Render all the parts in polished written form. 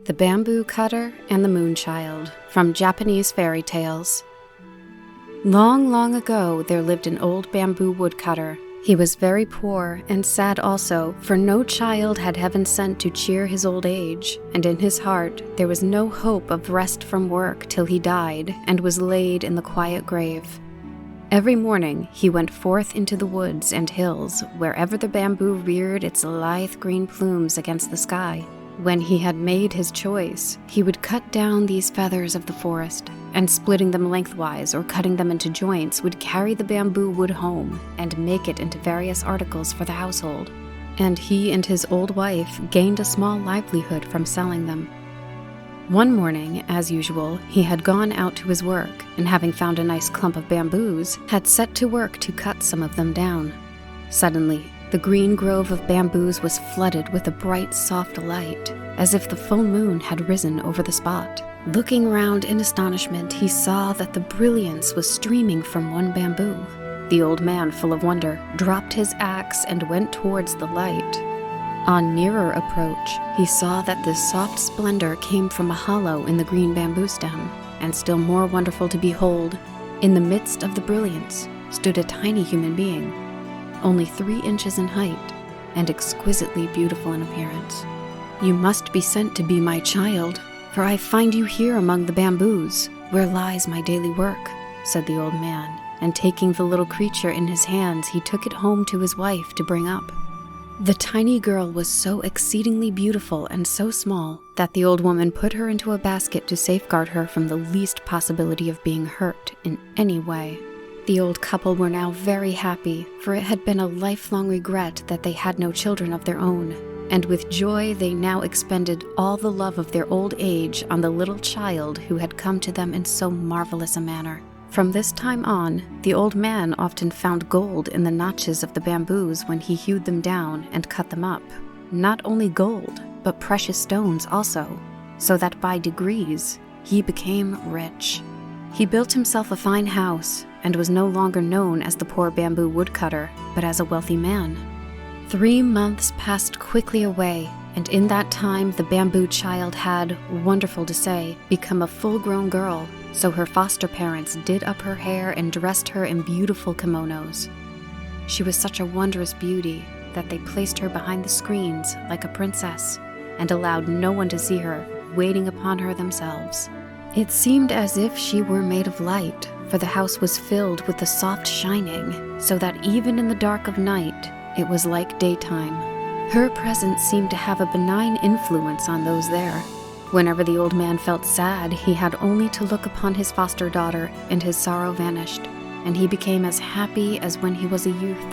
The Bamboo Cutter and the Moonchild, from Japanese Fairy Tales. Long, long ago, there lived an old bamboo woodcutter. He was very poor and sad also, for no child had heaven sent to cheer his old age, and in his heart there was no hope of rest from work till he died and was laid in the quiet grave. Every morning he went forth into the woods and hills, wherever the bamboo reared its lithe green plumes against the sky. When he had made his choice, he would cut down these feathers of the forest, and splitting them lengthwise or cutting them into joints, would carry the bamboo wood home and make it into various articles for the household. And he and his old wife gained a small livelihood from selling them. One morning, as usual, he had gone out to his work, and having found a nice clump of bamboos, had set to work to cut some of them down. Suddenly, the green grove of bamboos was flooded with a bright, soft light, as if the full moon had risen over the spot. Looking round in astonishment, he saw that the brilliance was streaming from one bamboo. The old man, full of wonder, dropped his axe and went towards the light. On nearer approach, he saw that this soft splendor came from a hollow in the green bamboo stem, and still more wonderful to behold, in the midst of the brilliance stood a tiny human being, only 3 inches in height, and exquisitely beautiful in appearance. "You must be sent to be my child, for I find you here among the bamboos, where lies my daily work," said the old man, and taking the little creature in his hands, he took it home to his wife to bring up. The tiny girl was so exceedingly beautiful and so small that the old woman put her into a basket to safeguard her from the least possibility of being hurt in any way. The old couple were now very happy, for it had been a lifelong regret that they had no children of their own, and with joy they now expended all the love of their old age on the little child who had come to them in so marvelous a manner. From this time on, the old man often found gold in the notches of the bamboos when he hewed them down and cut them up. Not only gold, but precious stones also, so that by degrees he became rich. He built himself a fine house, and was no longer known as the poor bamboo woodcutter, but as a wealthy man. 3 months passed quickly away, and in that time the bamboo child had, wonderful to say, become a full-grown girl, so her foster parents did up her hair and dressed her in beautiful kimonos. She was such a wondrous beauty that they placed her behind the screens like a princess, and allowed no one to see her, waiting upon her themselves. It seemed as if she were made of light, for the house was filled with the soft shining, so that even in the dark of night, it was like daytime. Her presence seemed to have a benign influence on those there. Whenever the old man felt sad, he had only to look upon his foster daughter, and his sorrow vanished, and he became as happy as when he was a youth.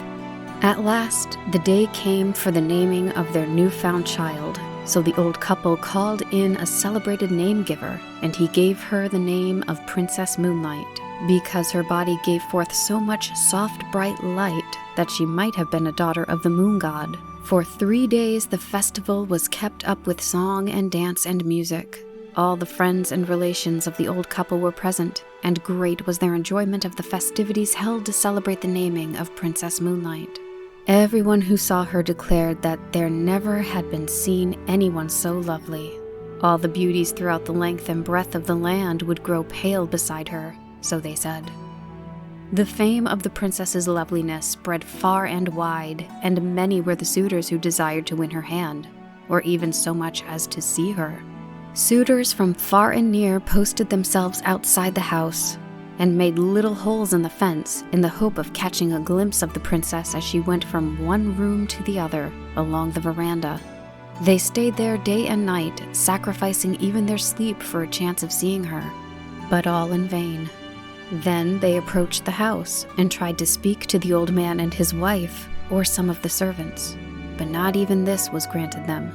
At last, the day came for the naming of their newfound child, so the old couple called in a celebrated name-giver, and he gave her the name of Princess Moonlight, because her body gave forth so much soft, bright light that she might have been a daughter of the moon god. For 3 days the festival was kept up with song and dance and music. All the friends and relations of the old couple were present, and great was their enjoyment of the festivities held to celebrate the naming of Princess Moonlight. Everyone who saw her declared that there never had been seen anyone so lovely. All the beauties throughout the length and breadth of the land would grow pale beside her, so they said. The fame of the princess's loveliness spread far and wide, and many were the suitors who desired to win her hand, or even so much as to see her. Suitors from far and near posted themselves outside the house, and made little holes in the fence in the hope of catching a glimpse of the princess as she went from one room to the other along the veranda. They stayed there day and night, sacrificing even their sleep for a chance of seeing her, but all in vain. Then they approached the house and tried to speak to the old man and his wife or some of the servants, but not even this was granted them.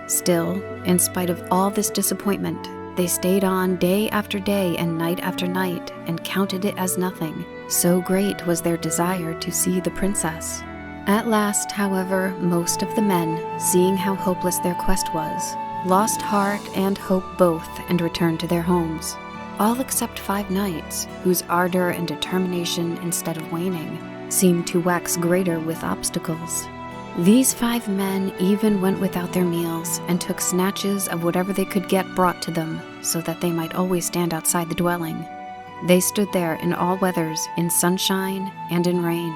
Still, in spite of all this disappointment, they stayed on day after day and night after night and counted it as nothing, so great was their desire to see the princess. At last, however, most of the men, seeing how hopeless their quest was, lost heart and hope both and returned to their homes. All except 5 knights, whose ardor and determination, instead of waning, seemed to wax greater with obstacles. These 5 men even went without their meals and took snatches of whatever they could get brought to them so that they might always stand outside the dwelling. They stood there in all weathers, in sunshine and in rain.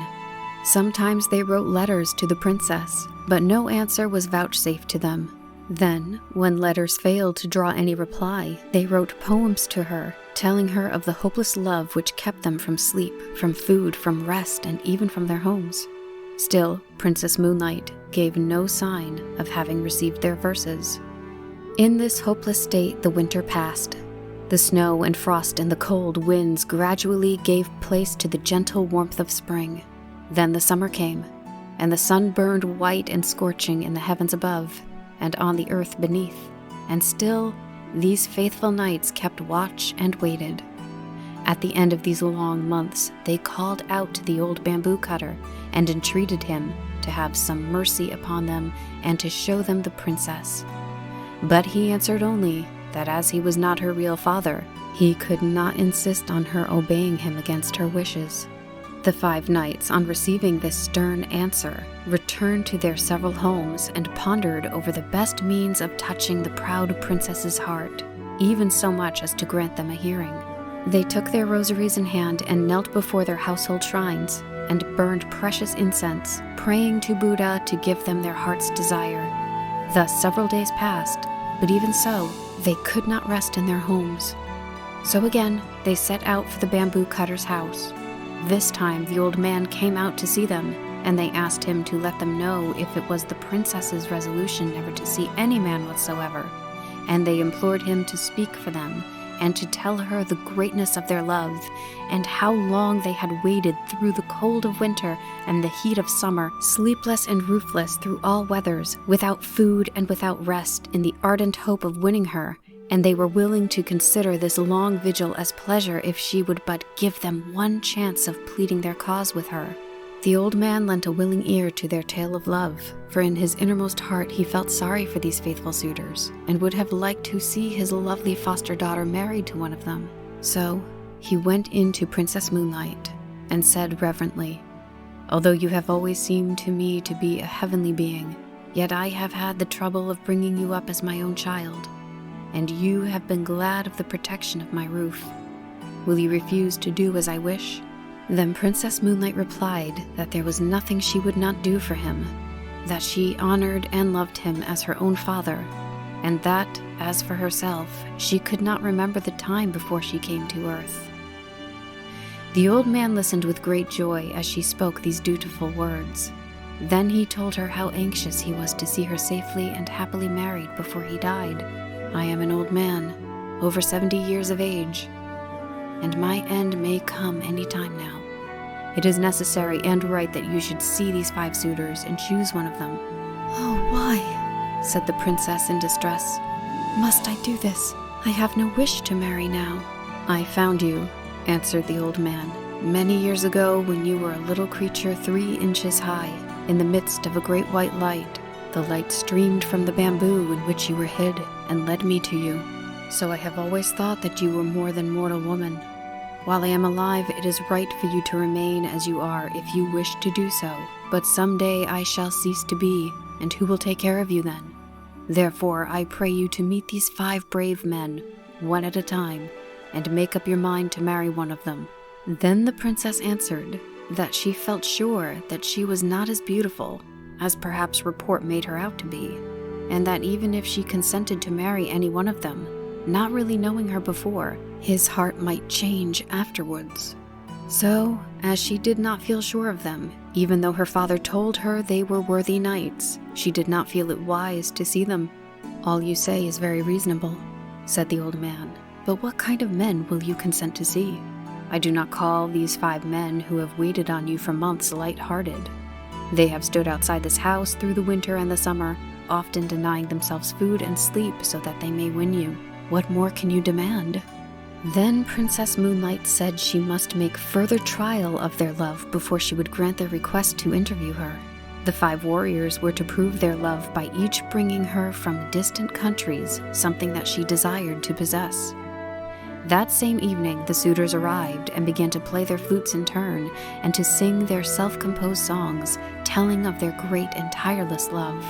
Sometimes they wrote letters to the princess, but no answer was vouchsafed to them. Then, when letters failed to draw any reply, they wrote poems to her, telling her of the hopeless love which kept them from sleep, from food, from rest, and even from their homes. Still, Princess Moonlight gave no sign of having received their verses. In this hopeless state, the winter passed. The snow and frost and the cold winds gradually gave place to the gentle warmth of spring. Then the summer came, and the sun burned white and scorching in the heavens above and on the earth beneath, and still these faithful knights kept watch and waited. At the end of these long months, they called out to the old bamboo cutter and entreated him to have some mercy upon them and to show them the princess. But he answered only that as he was not her real father, he could not insist on her obeying him against her wishes. The 5 knights, on receiving this stern answer, returned to their several homes and pondered over the best means of touching the proud princess's heart, even so much as to grant them a hearing. They took their rosaries in hand and knelt before their household shrines and burned precious incense, praying to Buddha to give them their heart's desire. Thus several days passed, but even so, they could not rest in their homes. So again, they set out for the bamboo cutter's house. This time the old man came out to see them, and they asked him to let them know if it was the princess's resolution never to see any man whatsoever, and they implored him to speak for them, and to tell her the greatness of their love, and how long they had waited through the cold of winter and the heat of summer, sleepless and roofless through all weathers, without food and without rest, in the ardent hope of winning her, and they were willing to consider this long vigil as pleasure if she would but give them one chance of pleading their cause with her. The old man lent a willing ear to their tale of love, for in his innermost heart he felt sorry for these faithful suitors, and would have liked to see his lovely foster daughter married to one of them. So he went in to Princess Moonlight and said reverently, "Although you have always seemed to me to be a heavenly being, yet I have had the trouble of bringing you up as my own child, and you have been glad of the protection of my roof. Will you refuse to do as I wish?" Then Princess Moonlight replied that there was nothing she would not do for him, that she honored and loved him as her own father, and that, as for herself, she could not remember the time before she came to earth. The old man listened with great joy as she spoke these dutiful words. Then he told her how anxious he was to see her safely and happily married before he died. "I am an old man, over 70 years of age, and my end may come any time now. It is necessary and right that you should see these 5 suitors and choose one of them." "Oh, why?" said the princess in distress. "Must I do this? I have no wish to marry now." "I found you," answered the old man, "many years ago when you were a little creature 3 inches high, in the midst of a great white light. The light streamed from the bamboo in which you were hid and led me to you. So I have always thought that you were more than mortal woman. While I am alive, it is right for you to remain as you are if you wish to do so, but someday I shall cease to be, and who will take care of you then? Therefore I pray you to meet these 5 brave men, one at a time, and make up your mind to marry one of them." Then the princess answered that she felt sure that she was not as beautiful as perhaps report made her out to be, and that even if she consented to marry any one of them, not really knowing her before, his heart might change afterwards. So, as she did not feel sure of them, even though her father told her they were worthy knights, she did not feel it wise to see them. "All you say is very reasonable," said the old man, "but what kind of men will you consent to see? I do not call these 5 men who have waited on you for months light-hearted. They have stood outside this house through the winter and the summer, often denying themselves food and sleep so that they may win you. What more can you demand?" Then Princess Moonlight said she must make further trial of their love before she would grant their request to interview her. The 5 warriors were to prove their love by each bringing her from distant countries something that she desired to possess. That same evening, the suitors arrived and began to play their flutes in turn and to sing their self-composed songs, telling of their great and tireless love.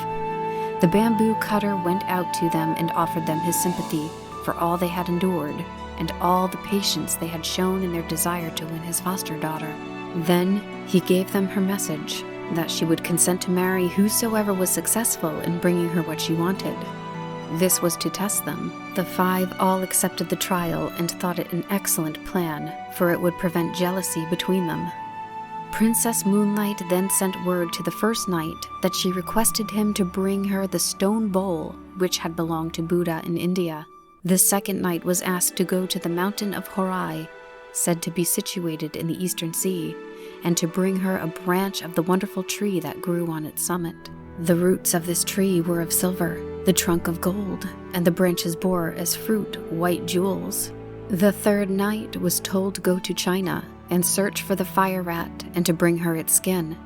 The bamboo cutter went out to them and offered them his sympathy for all they had endured and all the patience they had shown in their desire to win his foster daughter. Then he gave them her message, that she would consent to marry whosoever was successful in bringing her what she wanted. This was to test them. The 5 all accepted the trial and thought it an excellent plan, for it would prevent jealousy between them. Princess Moonlight then sent word to the first knight that she requested him to bring her the stone bowl which had belonged to Buddha in India. The second knight was asked to go to the mountain of Horai, said to be situated in the eastern sea, and to bring her a branch of the wonderful tree that grew on its summit. The roots of this tree were of silver, the trunk of gold, and the branches bore as fruit white jewels. The third knight was told to go to China and search for the fire rat and to bring her its skin.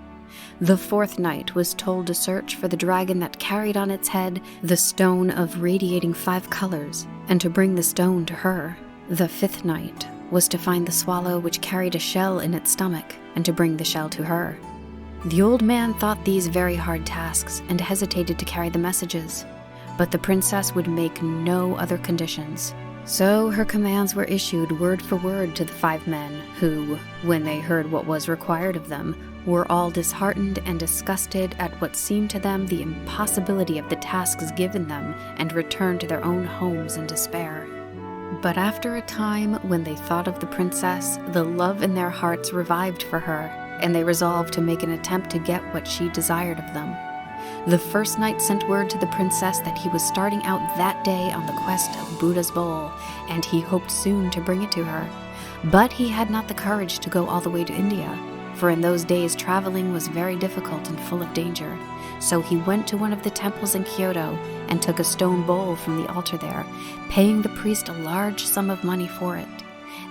The fourth knight was told to search for the dragon that carried on its head the stone of radiating 5 colors and to bring the stone to her. The fifth knight was to find the swallow which carried a shell in its stomach and to bring the shell to her. The old man thought these very hard tasks and hesitated to carry the messages, but the princess would make no other conditions. So her commands were issued word for word to the 5 men, who, when they heard what was required of them, were all disheartened and disgusted at what seemed to them the impossibility of the tasks given them, and returned to their own homes in despair. But after a time, when they thought of the princess, the love in their hearts revived for her, and they resolved to make an attempt to get what she desired of them. The first knight sent word to the princess that he was starting out that day on the quest of Buddha's bowl, and he hoped soon to bring it to her. But he had not the courage to go all the way to India, for in those days traveling was very difficult and full of danger. So he went to one of the temples in Kyoto and took a stone bowl from the altar there, paying the priest a large sum of money for it.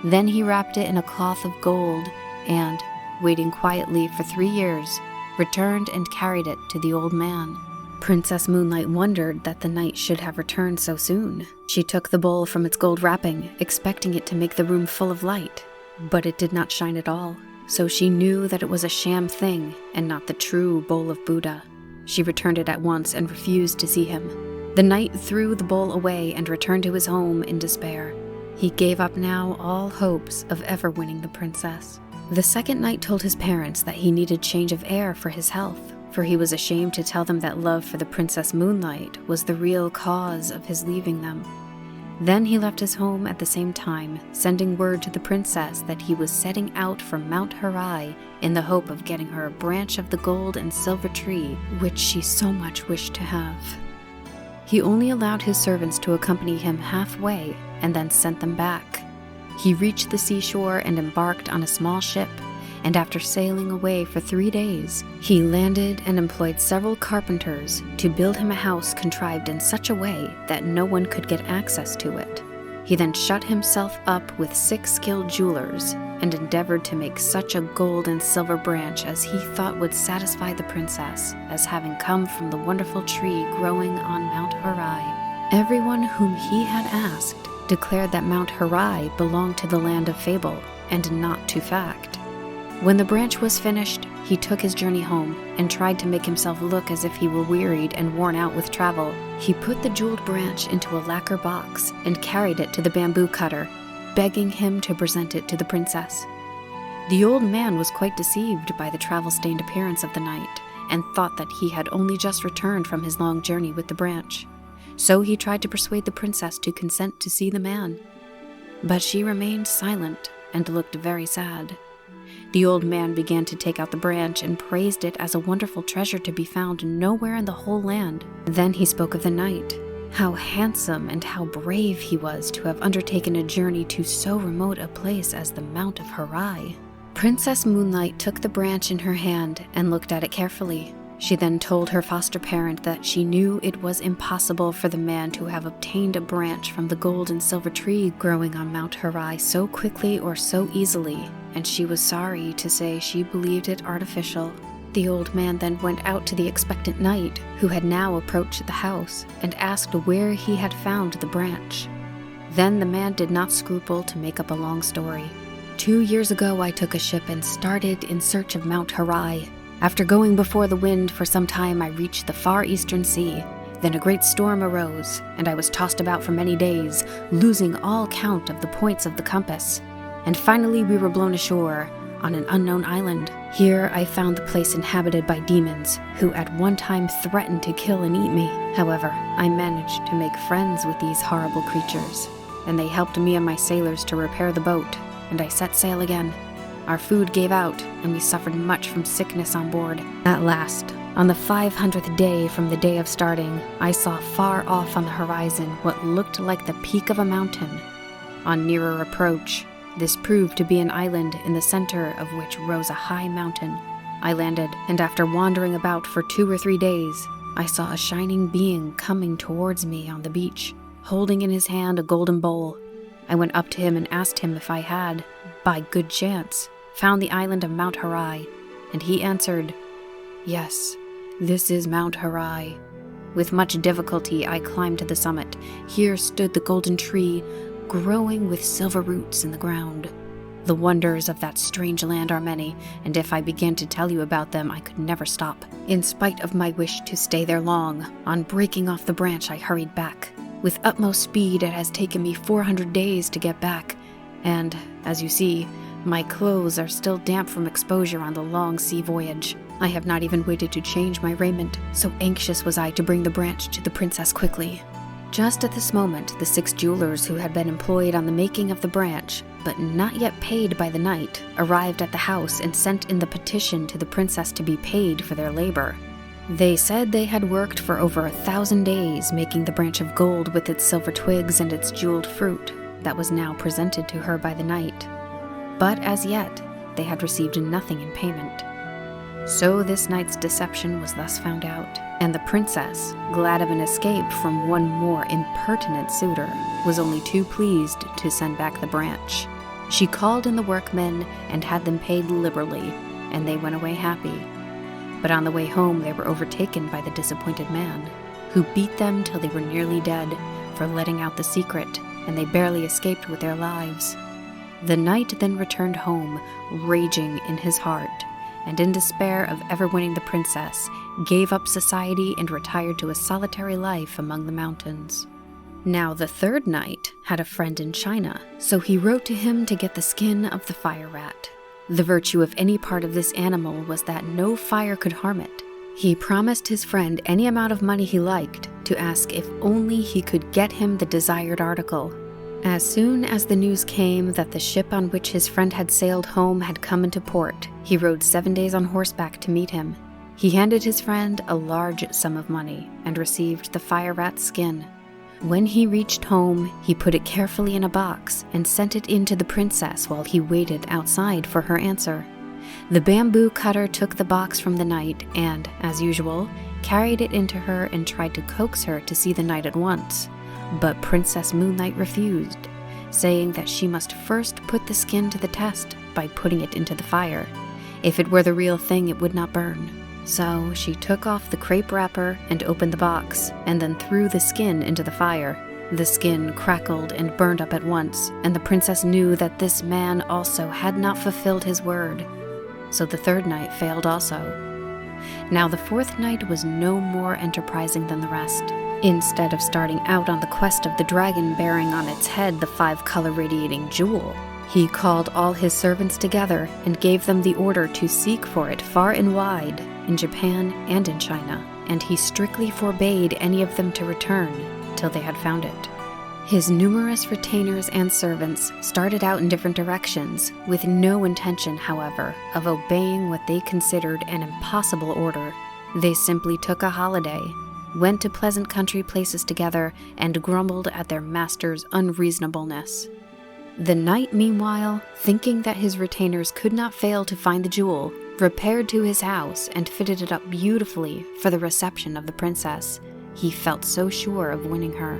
Then he wrapped it in a cloth of gold and, waiting quietly for 3 years, returned and carried it to the old man. Princess Moonlight wondered that the knight should have returned so soon. She took the bowl from its gold wrapping, expecting it to make the room full of light, but it did not shine at all, so she knew that it was a sham thing and not the true bowl of Buddha. She returned it at once and refused to see him. The knight threw the bowl away and returned to his home in despair. He gave up now all hopes of ever winning the princess. The second knight told his parents that he needed change of air for his health, for he was ashamed to tell them that love for the Princess Moonlight was the real cause of his leaving them. Then he left his home at the same time, sending word to the princess that he was setting out for Mount Horai in the hope of getting her a branch of the gold and silver tree which she so much wished to have. He only allowed his servants to accompany him halfway and then sent them back. He reached the seashore and embarked on a small ship, and after sailing away for 3 days, he landed and employed several carpenters to build him a house contrived in such a way that no one could get access to it. He then shut himself up with 6 skilled jewelers and endeavored to make such a gold and silver branch as he thought would satisfy the princess, as having come from the wonderful tree growing on Mount Horai. Everyone whom he had asked declared that Mount Horai belonged to the land of fable and not to fact. When the branch was finished, he took his journey home and tried to make himself look as if he were wearied and worn out with travel. He put the jeweled branch into a lacquer box and carried it to the bamboo cutter, begging him to present it to the princess. The old man was quite deceived by the travel-stained appearance of the knight and thought that he had only just returned from his long journey with the branch. So he tried to persuade the princess to consent to see the man. But she remained silent and looked very sad. The old man began to take out the branch and praised it as a wonderful treasure to be found nowhere in the whole land. Then he spoke of the knight, how handsome and how brave he was to have undertaken a journey to so remote a place as the Mount of Horai. Princess Moonlight took the branch in her hand and looked at it carefully. She then told her foster parent that she knew it was impossible for the man to have obtained a branch from the gold and silver tree growing on Mount Horai so quickly or so easily, and she was sorry to say she believed it artificial. The old man then went out to the expectant knight, who had now approached the house, and asked where he had found the branch. Then the man did not scruple to make up a long story. 2 years ago, I took a ship and started in search of Mount Harai. After going before the wind for some time, I reached the far eastern sea. Then a great storm arose, and I was tossed about for many days, losing all count of the points of the compass. And finally we were blown ashore on an unknown island. Here I found the place inhabited by demons, who at one time threatened to kill and eat me. However, I managed to make friends with these horrible creatures, and they helped me and my sailors to repair the boat, and I set sail again. Our food gave out, and we suffered much from sickness on board. At last, on the 500th day from the day of starting, I saw far off on the horizon what looked like the peak of a mountain. On nearer approach, this proved to be an island in the center of which rose a high mountain. I landed, and after wandering about for 2 or 3 days, I saw a shining being coming towards me on the beach, holding in his hand a golden bowl. I went up to him and asked him if I had, by good chance, found the island of Mount Harai, and he answered, "Yes, this is Mount Harai." With much difficulty I climbed to the summit. Here stood the golden tree, growing with silver roots in the ground. The wonders of that strange land are many, and if I began to tell you about them, I could never stop. In spite of my wish to stay there long, on breaking off the branch I hurried back. With utmost speed, it has taken me 400 days to get back, and, as you see, my clothes are still damp from exposure on the long sea voyage. I have not even waited to change my raiment, so anxious was I to bring the branch to the princess quickly. Just at this moment, the 6 jewelers who had been employed on the making of the branch, but not yet paid by the knight, arrived at the house and sent in the petition to the princess to be paid for their labor. They said they had worked for over 1,000 days making the branch of gold with its silver twigs and its jeweled fruit that was now presented to her by the knight. But as yet, they had received nothing in payment. So this knight's deception was thus found out, and the princess, glad of an escape from one more impertinent suitor, was only too pleased to send back the branch. She called in the workmen and had them paid liberally, and they went away happy. But on the way home they were overtaken by the disappointed man, who beat them till they were nearly dead for letting out the secret, and they barely escaped with their lives. The knight then returned home, raging in his heart, and in despair of ever winning the princess, gave up society and retired to a solitary life among the mountains. Now the 3rd knight had a friend in China, so he wrote to him to get the skin of the fire rat. The virtue of any part of this animal was that no fire could harm it. He promised his friend any amount of money he liked to ask if only he could get him the desired article. As soon as the news came that the ship on which his friend had sailed home had come into port, he rode 7 days on horseback to meet him. He handed his friend a large sum of money and received the fire rat's skin. When he reached home, he put it carefully in a box and sent it in to the princess while he waited outside for her answer. The bamboo cutter took the box from the knight and, as usual, carried it into her and tried to coax her to see the knight at once. But Princess Moonlight refused, saying that she must first put the skin to the test by putting it into the fire. If it were the real thing, it would not burn. So she took off the crepe wrapper and opened the box, and then threw the skin into the fire. The skin crackled and burned up at once, and the princess knew that this man also had not fulfilled his word. So the 3rd knight failed also. Now the 4th knight was no more enterprising than the rest. Instead of starting out on the quest of the dragon bearing on its head the 5-color radiating jewel, he called all his servants together and gave them the order to seek for it far and wide, in Japan and in China, and he strictly forbade any of them to return till they had found it. His numerous retainers and servants started out in different directions, with no intention, however, of obeying what they considered an impossible order. They simply took a holiday, went to pleasant country places together, and grumbled at their master's unreasonableness. The knight, meanwhile, thinking that his retainers could not fail to find the jewel, repaired to his house and fitted it up beautifully for the reception of the princess. He felt so sure of winning her.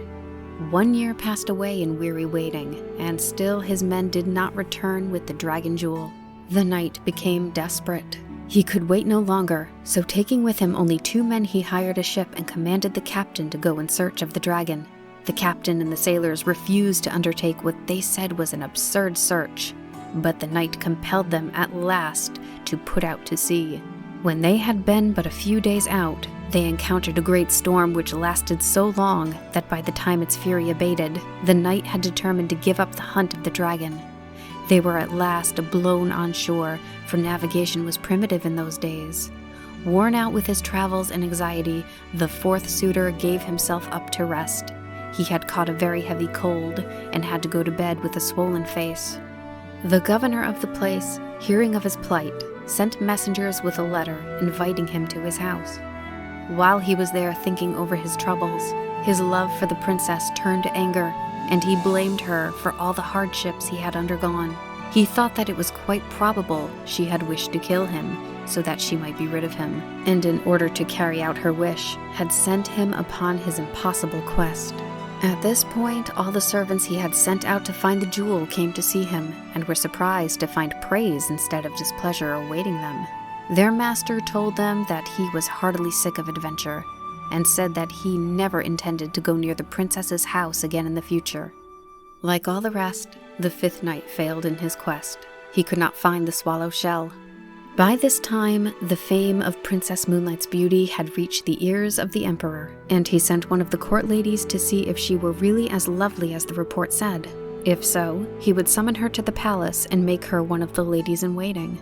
1 year passed away in weary waiting, and still his men did not return with the dragon jewel. The knight became desperate. He could wait no longer, so taking with him only 2 men, he hired a ship and commanded the captain to go in search of the dragon. The captain and the sailors refused to undertake what they said was an absurd search, but the night compelled them at last to put out to sea. When they had been but a few days out, they encountered a great storm which lasted so long that by the time its fury abated, the knight had determined to give up the hunt of the dragon. They were at last blown on shore, for navigation was primitive in those days. Worn out with his travels and anxiety, the fourth suitor gave himself up to rest. He had caught a very heavy cold and had to go to bed with a swollen face. The governor of the place, hearing of his plight, sent messengers with a letter inviting him to his house. While he was there thinking over his troubles, his love for the princess turned to anger, and he blamed her for all the hardships he had undergone. He thought that it was quite probable she had wished to kill him so that she might be rid of him, and in order to carry out her wish, had sent him upon his impossible quest. At this point, all the servants he had sent out to find the jewel came to see him, and were surprised to find praise instead of displeasure awaiting them. Their master told them that he was heartily sick of adventure, and said that he never intended to go near the princess's house again in the future. Like all the rest, the fifth knight failed in his quest. He could not find the swallow shell. By this time, the fame of Princess Moonlight's beauty had reached the ears of the emperor, and he sent one of the court ladies to see if she were really as lovely as the report said. If so, he would summon her to the palace and make her one of the ladies-in-waiting.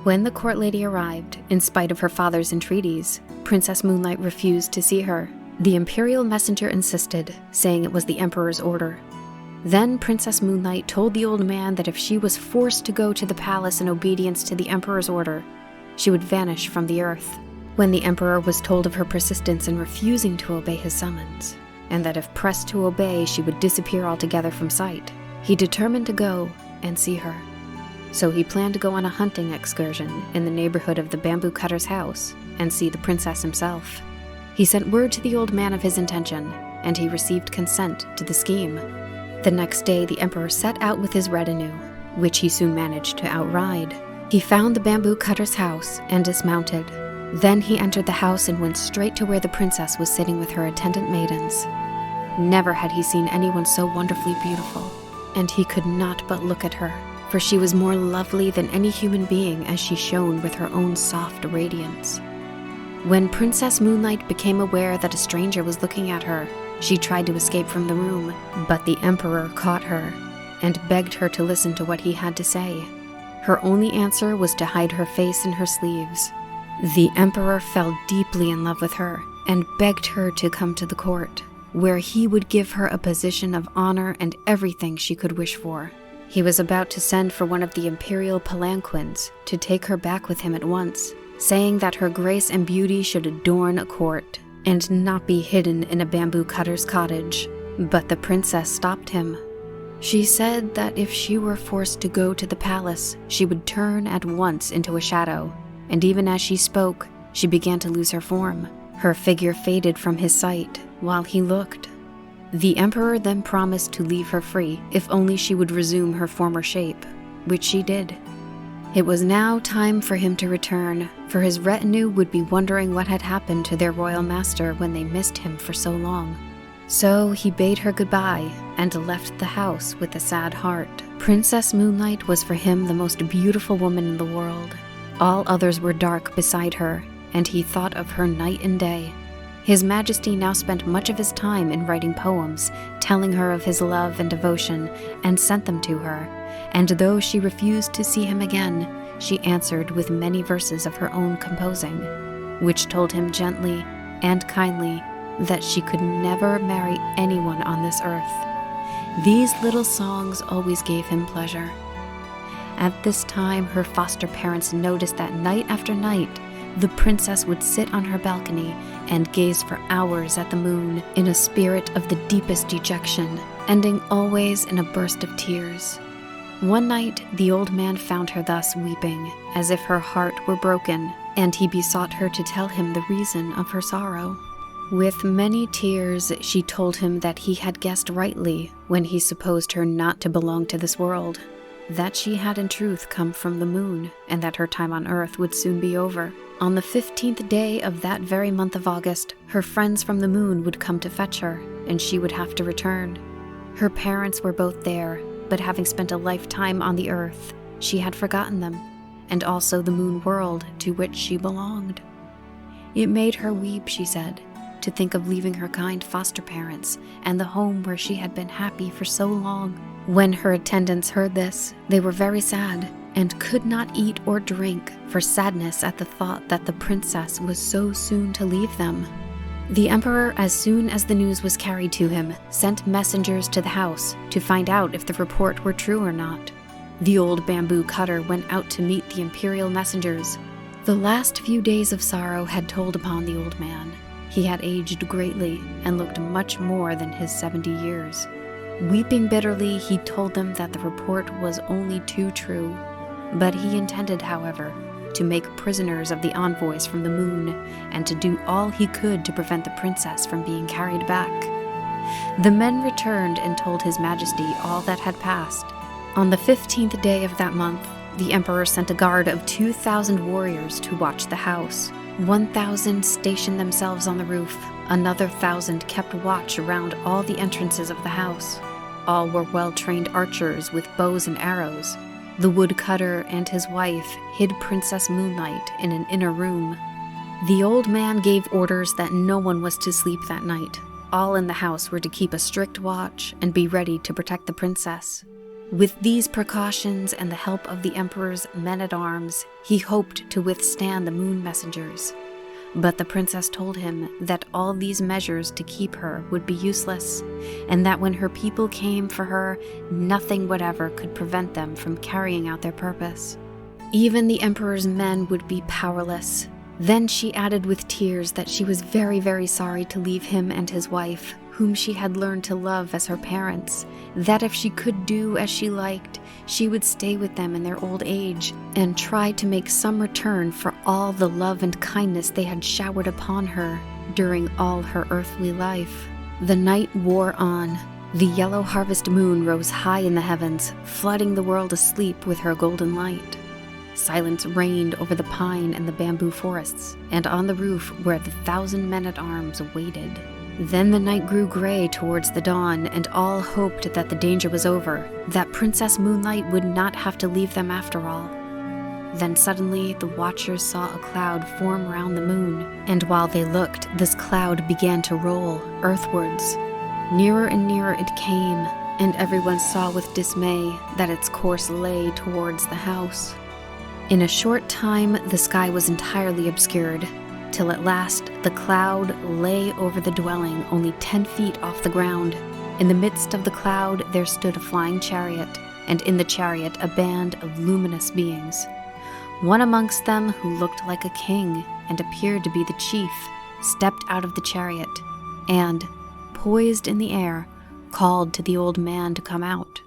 When the court lady arrived, in spite of her father's entreaties, Princess Moonlight refused to see her. The imperial messenger insisted, saying it was the emperor's order. Then Princess Moonlight told the old man that if she was forced to go to the palace in obedience to the emperor's order, she would vanish from the earth. When the emperor was told of her persistence in refusing to obey his summons, and that if pressed to obey she would disappear altogether from sight, he determined to go and see her. So he planned to go on a hunting excursion in the neighborhood of the bamboo cutter's house and see the princess himself. He sent word to the old man of his intention, and he received consent to the scheme. The next day the emperor set out with his retinue, which he soon managed to outride. He found the bamboo cutter's house and dismounted. Then he entered the house and went straight to where the princess was sitting with her attendant maidens. Never had he seen anyone so wonderfully beautiful, and he could not but look at her, for she was more lovely than any human being as she shone with her own soft radiance. When Princess Moonlight became aware that a stranger was looking at her, she tried to escape from the room, but the emperor caught her and begged her to listen to what he had to say. Her only answer was to hide her face in her sleeves. The emperor fell deeply in love with her and begged her to come to the court, where he would give her a position of honor and everything she could wish for. He was about to send for one of the imperial palanquins to take her back with him at once, saying that her grace and beauty should adorn a court and not be hidden in a bamboo cutter's cottage. But the princess stopped him. She said that if she were forced to go to the palace, she would turn at once into a shadow, and even as she spoke, she began to lose her form. Her figure faded from his sight while he looked. The emperor then promised to leave her free if only she would resume her former shape, which she did. It was now time for him to return, for his retinue would be wondering what had happened to their royal master when they missed him for so long. So he bade her goodbye and left the house with a sad heart. Princess Moonlight was for him the most beautiful woman in the world. All others were dark beside her, and he thought of her night and day. His Majesty now spent much of his time in writing poems, telling her of his love and devotion, and sent them to her. And though she refused to see him again, she answered with many verses of her own composing, which told him gently and kindly that she could never marry anyone on this earth. These little songs always gave him pleasure. At this time, her foster parents noticed that night after night, the princess would sit on her balcony and gaze for hours at the moon in a spirit of the deepest dejection, ending always in a burst of tears. One night, the old man found her thus weeping, as if her heart were broken, and he besought her to tell him the reason of her sorrow. With many tears, she told him that he had guessed rightly when he supposed her not to belong to this world. that she had in truth come from the moon, and that her time on Earth would soon be over. On the 15th day of that very month of August, her friends from the moon would come to fetch her, and she would have to return. Her parents were both there, but having spent a lifetime on the Earth, she had forgotten them, and also the moon world to which she belonged. It made her weep, she said, to think of leaving her kind foster parents and the home where she had been happy for so long. When her attendants heard this, they were very sad, and could not eat or drink for sadness at the thought that the princess was so soon to leave them. The emperor, as soon as the news was carried to him, sent messengers to the house to find out if the report were true or not. The old bamboo cutter went out to meet the imperial messengers. The last few days of sorrow had told upon the old man. He had aged greatly and looked much more than his 70 years. Weeping bitterly, he told them that the report was only too true. But he intended, however, to make prisoners of the envoys from the moon, and to do all he could to prevent the princess from being carried back. The men returned and told His Majesty all that had passed. On the 15th day of that month, the emperor sent a guard of 2,000 warriors to watch the house. 1,000 stationed themselves on the roof. Another 1,000 kept watch around all the entrances of the house. All were well-trained archers with bows and arrows. The woodcutter and his wife hid Princess Moonlight in an inner room. The old man gave orders that no one was to sleep that night. All in the house were to keep a strict watch and be ready to protect the princess. With these precautions and the help of the emperor's men-at-arms, he hoped to withstand the moon messengers. But the princess told him that all these measures to keep her would be useless, and that when her people came for her, nothing whatever could prevent them from carrying out their purpose. Even the emperor's men would be powerless. Then she added with tears that she was very, very sorry to leave him and his wife, whom she had learned to love as her parents, that if she could do as she liked, she would stay with them in their old age and try to make some return for all the love and kindness they had showered upon her during all her earthly life. The night wore on. The yellow harvest moon rose high in the heavens, flooding the world asleep with her golden light. Silence reigned over the pine and the bamboo forests, and on the roof where the 1,000 men-at-arms waited. Then the night grew gray towards the dawn, and all hoped that the danger was over, that Princess Moonlight would not have to leave them after all. Then suddenly the watchers saw a cloud form round the moon, and while they looked, this cloud began to roll earthwards. Nearer and nearer it came, and everyone saw with dismay that its course lay towards the house. In a short time the sky was entirely obscured, till at last the cloud lay over the dwelling only 10 feet off the ground. In the midst of the cloud there stood a flying chariot, and in the chariot a band of luminous beings. One amongst them, who looked like a king and appeared to be the chief, stepped out of the chariot, and, poised in the air, called to the old man to come out.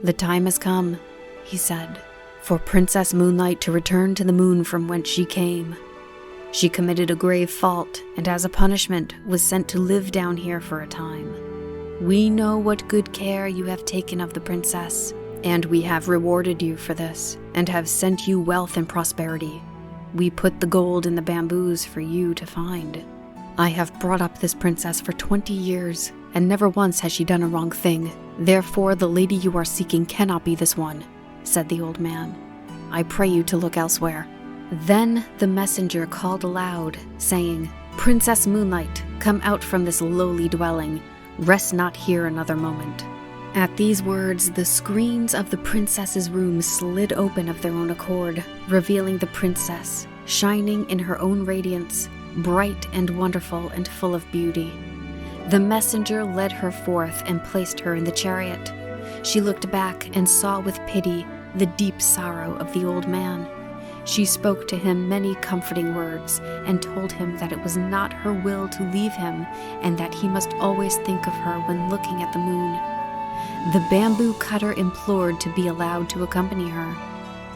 "The time has come," he said, "for Princess Moonlight to return to the moon from whence she came. She committed a grave fault, and as a punishment was sent to live down here for a time. We know what good care you have taken of the princess, and we have rewarded you for this, and have sent you wealth and prosperity. We put the gold in the bamboos for you to find. I have brought up this princess for 20 years, and never once has she done a wrong thing. Therefore the lady you are seeking cannot be this one," said the old man. "I pray you to look elsewhere." Then the messenger called aloud, saying, "Princess Moonlight, come out from this lowly dwelling. Rest not here another moment." At these words, the screens of the princess's room slid open of their own accord, revealing the princess, shining in her own radiance, bright and wonderful and full of beauty. The messenger led her forth and placed her in the chariot. She looked back and saw with pity the deep sorrow of the old man. She spoke to him many comforting words, and told him that it was not her will to leave him, and that he must always think of her when looking at the moon. The bamboo cutter implored to be allowed to accompany her,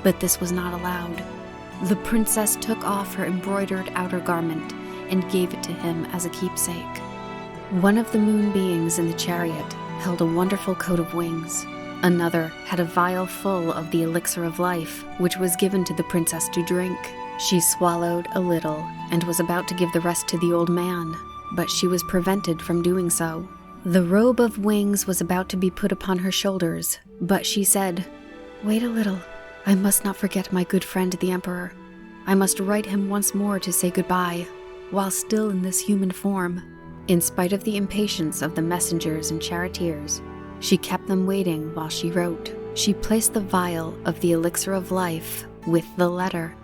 but this was not allowed. The princess took off her embroidered outer garment and gave it to him as a keepsake. One of the moon beings in the chariot held a wonderful coat of wings. Another had a vial full of the elixir of life, which was given to the princess to drink. She swallowed a little and was about to give the rest to the old man, but she was prevented from doing so. The robe of wings was about to be put upon her shoulders, but she said, "Wait a little. I must not forget my good friend the Emperor. I must write him once more to say goodbye, while still in this human form." In spite of the impatience of the messengers and charioteers, she kept them waiting while she wrote. She placed the vial of the elixir of life with the letter,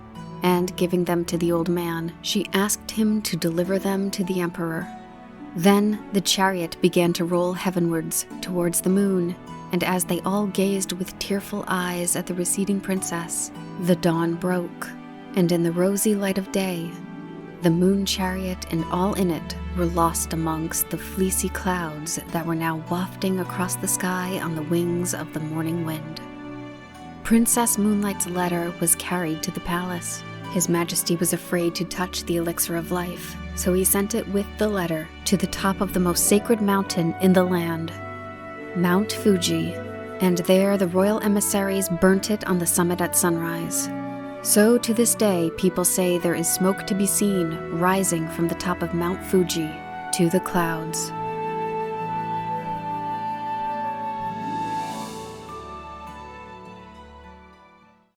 and giving them to the old man, she asked him to deliver them to the Emperor. Then the chariot began to roll heavenwards towards the moon, and as they all gazed with tearful eyes at the receding princess, the dawn broke, and in the rosy light of day, the moon chariot and all in it were lost amongst the fleecy clouds that were now wafting across the sky on the wings of the morning wind. Princess Moonlight's letter was carried to the palace. His Majesty was afraid to touch the elixir of life, so he sent it with the letter to the top of the most sacred mountain in the land, Mount Fuji, and there the royal emissaries burnt it on the summit at sunrise. So to this day, people say there is smoke to be seen rising from the top of Mount Fuji to the clouds.